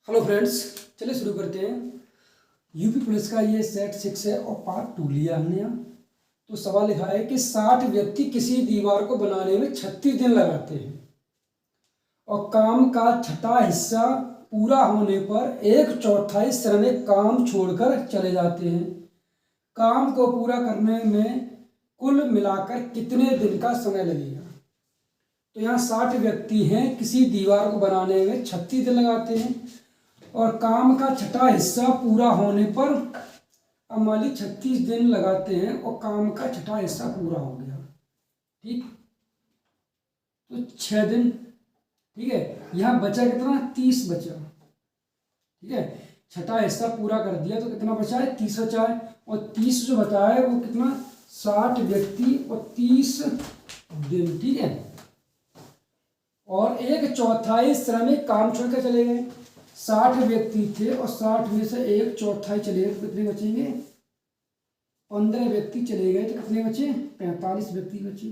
Hello friends, चलिए शुरू करते हैं। यूपी पुलिस का ये सेट 6 है और पार्ट 2 लिया हमने यहाँ। तो सवाल लिखा है कि 60 व्यक्ति किसी दीवार को बनाने में 36 दिन लगाते हैं और काम का छठा हिस्सा पूरा होने पर एक चौथाई श्रमिक काम छोड़कर चले जाते हैं। काम को पूरा करने में कुल मिलाकर कितने दिन का समय लगेगा? तो यहाँ 60 व्यक्ति हैं, किसी दीवार को बनाने में 36 दिन लगाते हैं और काम का छठा हिस्सा पूरा होने पर, अब मान ली 36 दिन लगाते हैं और काम का छठा हिस्सा पूरा हो गया, ठीक, तो 6 दिन, ठीक है। यहाँ बचा कितना? 30 बचा, ठीक है। छठा हिस्सा पूरा कर दिया तो कितना बचा है? 30 बचा है। और 30 जो बचा है वो कितना? 60 व्यक्ति और 30 दिन, ठीक है। और एक चौथाई श्रमिक काम छोड़कर चले गए। 60 व्यक्ति थे और 60 में से एक चौथाई चले गए तो कितने बचेंगे? 15 व्यक्ति चले गए तो कितने बचे? 45 व्यक्ति बचे,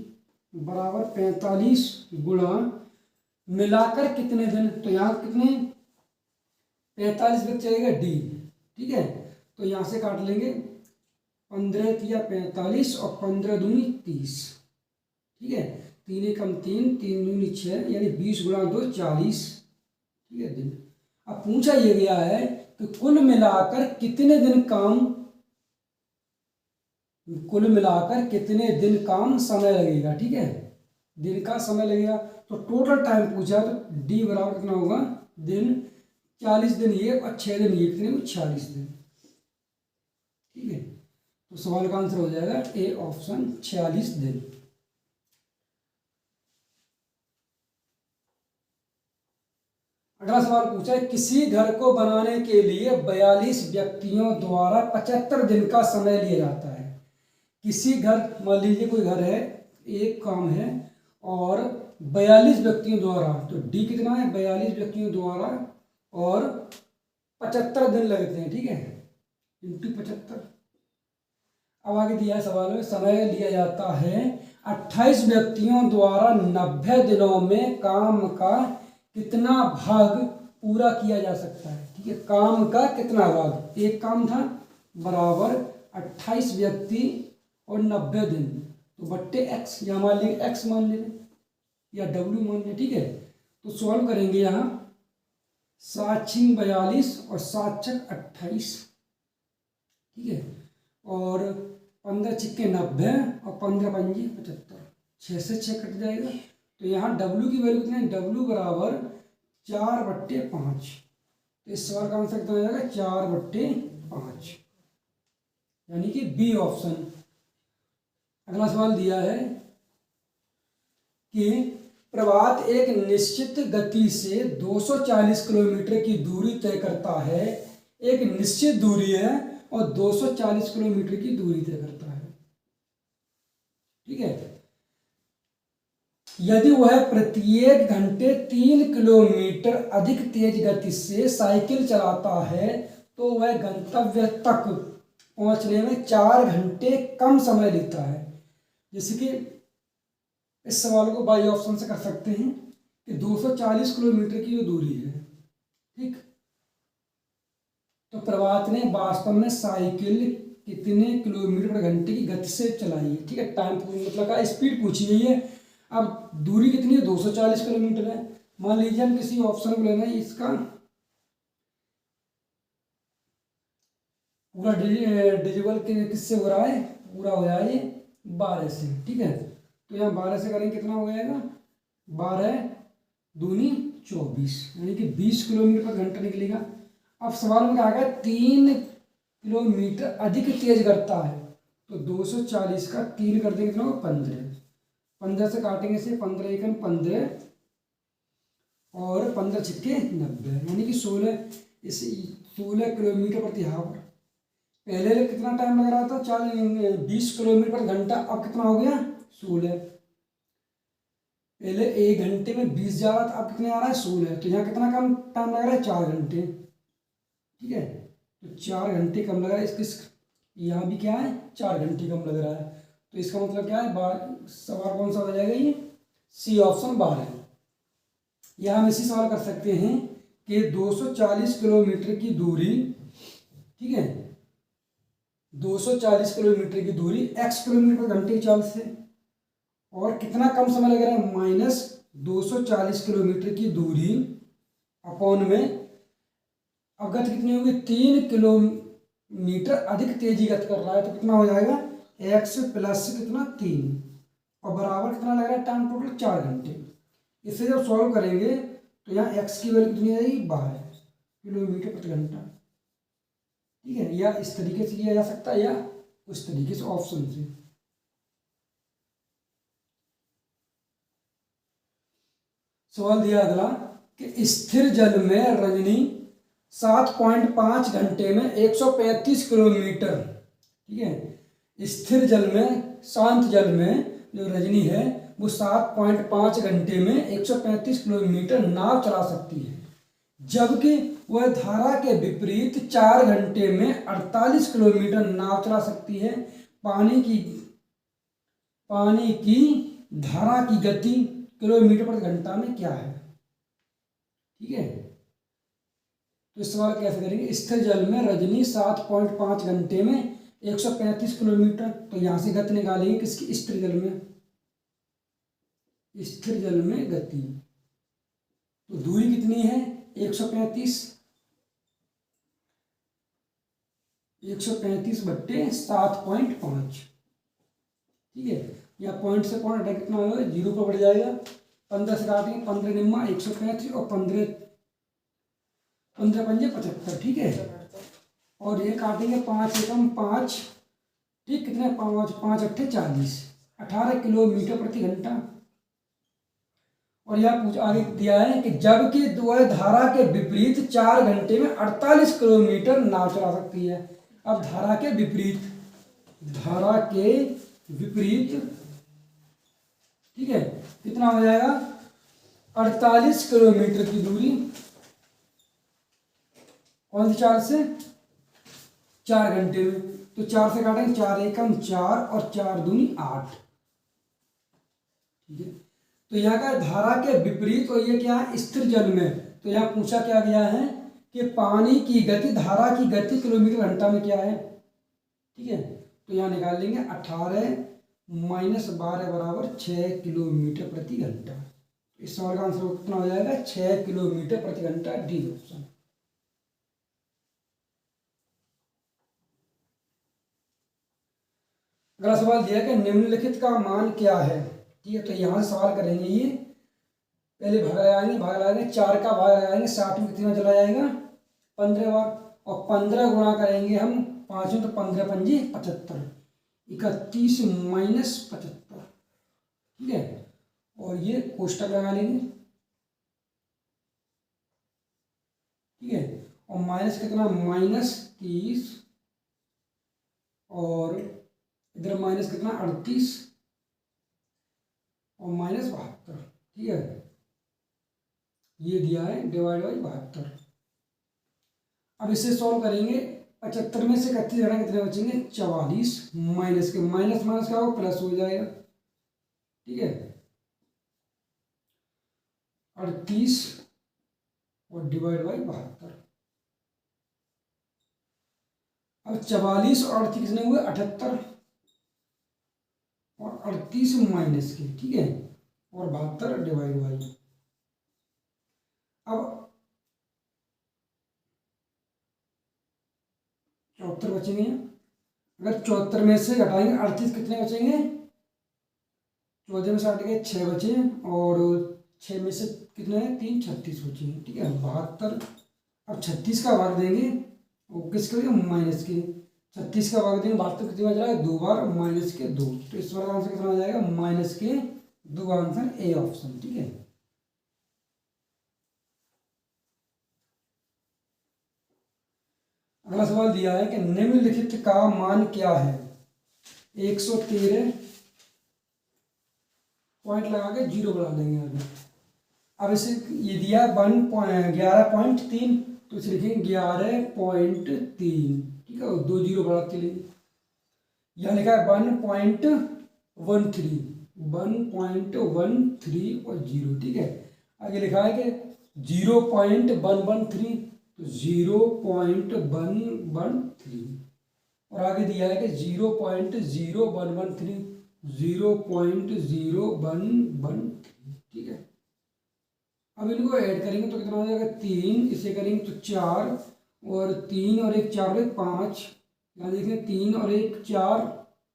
बराबर 45 गुणा मिलाकर कितने दिन। तो यहाँ कितने? 45 व्यक्ति चले गए डी, ठीक है। तो यहाँ से काट लेंगे, 15 तिया 45 और 15 दूनी 30, ठीक है। 3 एकम 3, 3 दूनी 6, यानी 20 गुणा 2 40, ठीक है, दिन। अब पूछा ये गया है कि कुल मिलाकर कितने दिन काम समय लगेगा, ठीक है, दिन का समय लगेगा। तो टोटल टाइम पूछा तो डी बराबर कितना होगा? दिन। 40 दिन ये और 6 दिन ये, कितने? 46 दिन, ठीक है। तो सवाल का आंसर हो जाएगा ए ऑप्शन, 46 दिन। अगला सवाल पूछा है, किसी घर को बनाने के लिए 42 व्यक्तियों द्वारा 75 दिन का समय लिया जाता है। किसी घर, मान लीजिए कोई घर है, एक काम है और 42 व्यक्तियों द्वारा, तो डी कितना है? 42 व्यक्तियों द्वारा और 75 दिन लगते हैं, ठीक है, इंटू 75। अब आगे दिया है सवाल में, समय लिया जाता है 28 व्यक्तियों द्वारा 90 दिनों में काम का कितना भाग पूरा किया जा सकता है, ठीक है। काम का कितना भाग? एक काम था, बराबर 28 व्यक्ति और 90 दिन, तो बट्टे एक्स, या मान लेंगे एक्स मान लेंगे या डब्ल्यू मान लें, ठीक है। तो सॉल्व करेंगे यहाँ, 7 छिंग 42 और 7 छक 28, ठीक है, और 15 छिक्के 90 और 15 पंजे 75, 6 से 6 कट जाएगा। तो यहाँ W की वैल्यू कितनी है? W बराबर 4/5। तो इस सवाल का आंसर कितना हो जाएगा? 4/5, यानी कि बी ऑप्शन। अगला सवाल दिया है कि प्रभात एक निश्चित गति से 240 किलोमीटर की दूरी तय करता है। एक निश्चित दूरी है और 240 किलोमीटर की दूरी तय करता है, ठीक है। यदि वह प्रत्येक घंटे 3 किलोमीटर अधिक तेज गति से साइकिल चलाता है तो वह गंतव्य तक पहुंचने में 4 घंटे कम समय लेता है। जैसे कि इस सवाल को बाई ऑप्शन से कर सकते हैं कि 240 किलोमीटर की जो दूरी है, ठीक, तो प्रभात ने वास्तव में साइकिल कितने किलोमीटर प्रति घंटे की गति से चलाई है, ठीक है। टाइम मतलब का स्पीड पूछी गई है। अब दूरी कितनी है? 240 किलोमीटर है। मान लीजिए हम किसी ऑप्शन को लेना है, इसका पूरा डिजिबल किससे हो रहा है? पूरा हो रहा है 12 से, ठीक है। तो यहाँ 12 से करेंगे कितना हो जाएगा? 12 दूनी 24, यानी कि 20 किलोमीटर पर घंटा निकलेगा। अब सवाल में कहा गया 3 किलोमीटर अधिक तेज करता है, तो 240 का 3 कर देंगे कितना? 15। 15 से काटेंगे से 15 एकम 15 और 15 छिक्के 90, यानी कि 16 किलोमीटर प्रति हावर। पहले कितना टाइम लग रहा था? 20 किलोमीटर पर घंटा, अब कितना हो गया? 16। पहले 1 घंटे में 20 जा रहा था, अब कितने आ रहा है? 16। तो यहाँ कितना कम टाइम लग रहा है? 4 घंटे, ठीक है। तो 4 घंटे कम लग रहा है यहाँ भी क्या है? 4 घंटे कम लग रहा है। तो इसका मतलब क्या है? सवाल कौन सा हो जाएगा? ये सी ऑप्शन 12 है। या हम इसी सवाल कर सकते हैं कि 240 किलोमीटर की दूरी, ठीक है, 240 किलोमीटर की दूरी x किलोमीटर घंटे की चाल से, और कितना कम समय लग रहा है, माइनस 240 किलोमीटर की दूरी अपॉन में, अब गति कितनी होगी, 3 किलोमीटर अधिक तेजी गति कर रहा है, तो कितना हो जाएगा, x प्लस कितना 3, और बराबर कितना लग रहा है, टाइम टोटल 4 घंटे। इसे जब सॉल्व करेंगे तो यहाँ x की वैल्यू कितनी आएगी, 12 किलोमीटर प्रति घंटा, ठीक है। या इस तरीके से लिया जा सकता है या उस तरीके से, ऑप्शन से। सवाल दिया अगला कि स्थिर जल में रजनी 7.5 घंटे में 135 किलोमीटर, ठीक है, स्थिर जल में, शांत जल में जो रजनी है वो 7.5 घंटे में 135 किलोमीटर नाव चला सकती है, जबकि वह धारा के विपरीत 4 घंटे में 48 किलोमीटर नाव चला सकती है। पानी की धारा की गति किलोमीटर प्रति घंटा में क्या है, ठीक है। तो इस सवाल कैसे करेंगे, स्थिर जल में रजनी 7.5 घंटे में 135 किलोमीटर, तो यहां से गति निकालेंगे किसकी, स्थिर जल में, स्थिर जल में गति, तो दूरी कितनी है 135, 135 बट्टे 7.5, ठीक है। या पॉइंट से पॉइंट हटा कितना होगा, 0 पर बढ़ जाएगा, 15 से काटेंगे, 15 निम्मा 135 और 15 पंजे 75, ठीक है। और ये काटेंगे 5 एकम 5, ठीक, कितने 5 5 अट्ठे 40, 18 किलोमीटर प्रति घंटा। और यह आगे दिया है कि जबकि वह धारा के विपरीत 4 घंटे में 48 किलोमीटर नाव चला सकती है। अब धारा के विपरीत, धारा के विपरीत, ठीक है, कितना हो जाएगा, 48 किलोमीटर की दूरी, कौन सी चार से, 4 घंटे में, तो 4 से काटेंगे, 4 एकम 4 और 4 दूनी 8, ठीक है। तो यहाँ का धारा के विपरीत, और ये क्या है, स्थिर जल में, तो यहाँ पूछा क्या गया है कि पानी की गति, धारा की गति किलोमीटर घंटा में क्या है, ठीक है। तो यहाँ निकाल लेंगे 18 माइनस 12 बराबर 6 किलोमीटर प्रति घंटा। इस सवाल का आंसर कितना हो जाएगा, 6 किलोमीटर प्रति घंटा, डी ऑप्शन। अगला सवाल दिया कि निम्नलिखित का मान क्या है, ठीक है। तो यहाँ से सवाल करेंगे, ये पहले भाग लगाएंगे, 4 का भाग लगाएंगे, 60 में कितना चला जाएगा, 15 बार, और 15 गुणा करेंगे हम 5 में, तो 15 पंजे 75, 31 माइनस 75, ठीक है। और ये कोष्टक लगा लेंगे, ठीक है, और माइनस कितना, माइनस 30, और इधर माइनस कितना 38, और माइनस 72, ठीक है। ये दिया है डिवाइड बाई 72। अब इसे सॉल्व करेंगे, 75 में से 31 हटाएंगे, कितने बचेंगे, 44, माइनस के माइनस माइनस क्या होगा, प्लस हो जाएगा, ठीक है, 38 और डिवाइड बाई 72। अब 44 और 38 कितने हुए, 78, और 38 माइनस के, ठीक है, और 72 डिवाइड बाई। अब 74 बचेंगे, अगर 74 में से घटाएंगे 38, कितने बचेंगे, 14 में से हट गए 6 बचे, और 6 में से कितने हैं, 3, 36 बचे, ठीक है, 72। अब 36 का भाग देंगे, वो किसके लिए, माइनस के, 36 का भाग देंगे, 72 कितनी बार जाएगा, 2 बार, माइनस के 2, तो इस बार का आंसर कितना हो जाएगा, माइनस के 2, आंसर ए ऑप्शन, ठीक है। अगला सवाल दिया है कि निम्नलिखित का मान क्या है, 113, पॉइंट लगा के 0 बढ़ा देंगे आगे। अब इसे ये दिया 11.3, तो इसे लिखेंगे 11.3, ठीक है, 2 0 बढ़ा के लेंगे। यहाँ लिखा है 1.13 और 0, ठीक है। आगे लिखा है कि 0.113, तो 0.113, और आगे दिया है कि 0.0113, 0.0113, ठीक है। अब इनको ऐड करेंगे तो कितना हो जाएगा, 3, इसे करेंगे तो 4, और 3 और 1 4 और 1 5, यहाँ देखें 3 और 1 4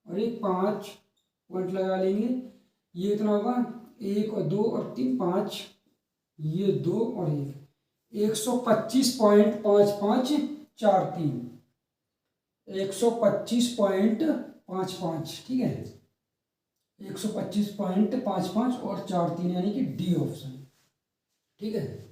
और 1 5, पॉइंट लगा लेंगे। ये कितना होगा, 1 और 2 और 3 5, ये 2 और 1, 125.5543, 125.55, ठीक है, 125.55 और 43, यानी कि डी ऑप्शन, ठीक है।